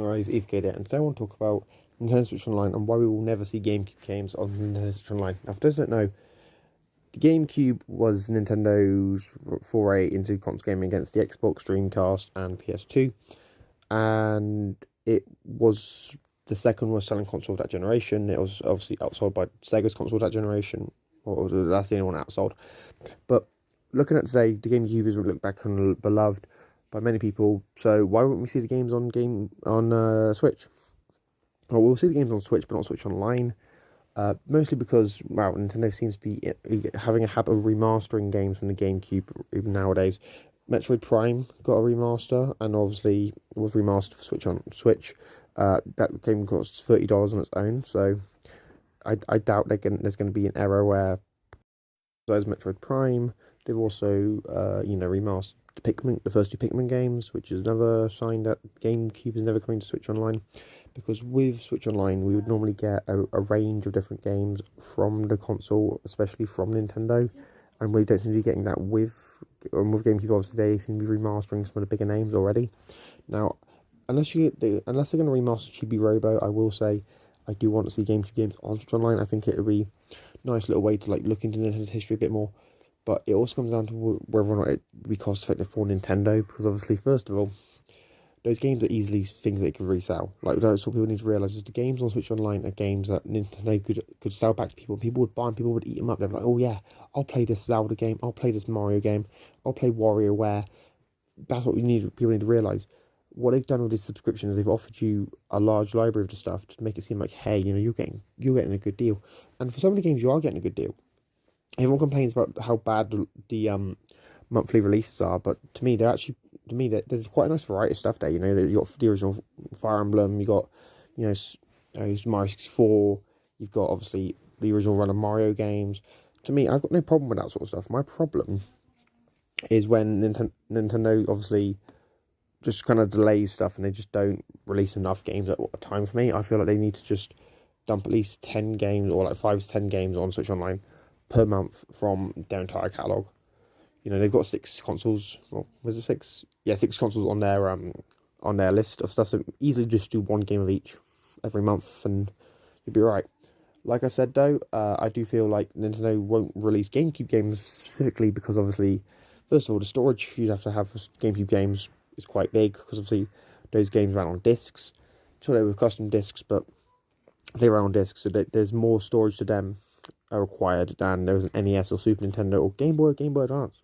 Guys, EVK and today I want to talk about Nintendo Switch Online and why we will never see GameCube games on Nintendo Switch Online. Now, for those who don't know, the GameCube was Nintendo's foray into console gaming against the Xbox, Dreamcast, and PS2, and it was the second worst selling console of that generation. It was obviously outsold by Sega's console of that generation, or that's the only one outsold. But looking at today, the GameCube is looked back and beloved by many people. So why wouldn't we see the games on Switch? Well, we'll see the games on Switch, but not Switch Online. Mostly because, well, Nintendo seems to be having a habit of remastering games from the GameCube even nowadays. Metroid Prime got a remaster, and obviously was remastered for Switch on Switch. That game costs $30 on its own, so I doubt there's going to be an error where, besides Metroid Prime, they've also remastered the first two Pikmin games, which is another sign that GameCube is never coming to Switch Online. Because with Switch Online, we would normally get a range of different games from the console, especially from Nintendo, and we don't seem to be getting that with GameCube. Obviously, they seem to be remastering some of the bigger names already. Now, unless they're going to remaster Chibi Robo, I will say I do want to see GameCube games on Switch Online. I think it would be a nice little way to look into Nintendo's history a bit more. But it also comes down to whether or not it would be cost effective for Nintendo, because obviously, first of all, those games are easily things that it could resell. That's what people need to realise, is the games on Switch Online are games that Nintendo could sell back to people. People would buy them, people would eat them up. They're like, oh yeah, I'll play this Zelda game, I'll play this Mario game, I'll play WarioWare. That's what people need to realise. What they've done with this subscription is they've offered you a large library of the stuff to make it seem like, hey, you're getting a good deal. And for some of the games, you are getting a good deal. Everyone complains about how bad the monthly releases are, but to me, there's quite a nice variety of stuff there. You got the original Fire Emblem, you got Mario 64, you've got obviously the original run of Mario games. To me, I've got no problem with that sort of stuff. My problem is when Nintendo obviously just kind of delays stuff and they just don't release enough games at a time for me. I feel like they need to just dump at least 10 games or like 5 to 10 games on Switch Online per month from their entire catalogue. They've got 6 consoles. Well, was it 6? Yeah, 6 consoles on their list of stuff. So easily just do one game of each every month, and you'll be right. Like I said, though, I do feel like Nintendo won't release GameCube games specifically because, obviously, first of all, the storage you'd have to have for GameCube games is quite big, because obviously those games ran on discs. So they were custom discs, but they ran on discs, so there's more storage to them required than there was an NES or Super Nintendo or Game Boy Advance.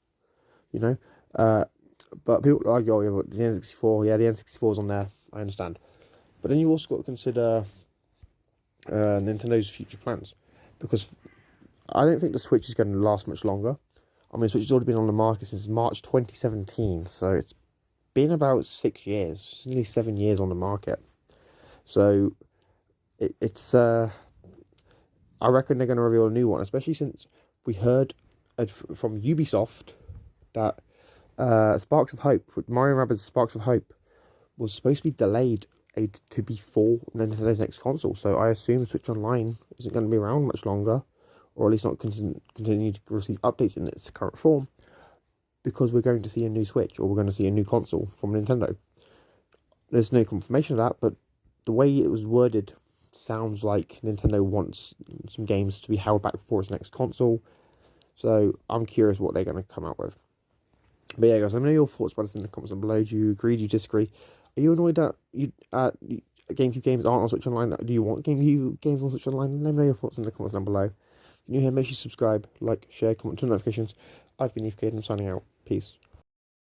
But people argue, oh, yeah, the N64, the N64's on there, I understand. But then you also got to consider Nintendo's future plans, because I don't think the Switch is going to last much longer. I mean, the Switch has already been on the market since March 2017, so it's been about 6 years, it's nearly 7 years on the market. So it's I reckon they're going to reveal a new one, especially since we heard from Ubisoft that Sparks of Hope, Mario & Rabbids Sparks of Hope, was supposed to be delayed to be for Nintendo's next console. So I assume Switch Online isn't going to be around much longer, or at least not continue to receive updates in its current form, because we're going to see a new Switch, or we're going to see a new console from Nintendo. There's no confirmation of that, but the way it was worded sounds like Nintendo wants some games to be held back for its next console. So I'm curious what they're going to come out with. But yeah, guys, let me know your thoughts about this in the comments down below. Do you agree? Do you disagree? Are you annoyed that GameCube games aren't on Switch Online? Do you want GameCube games on Switch Online? Let me know your thoughts in the comments down below. If you're new here, make sure you subscribe, like, share, comment, turn notifications. I've been EVK and I'm signing out. Peace.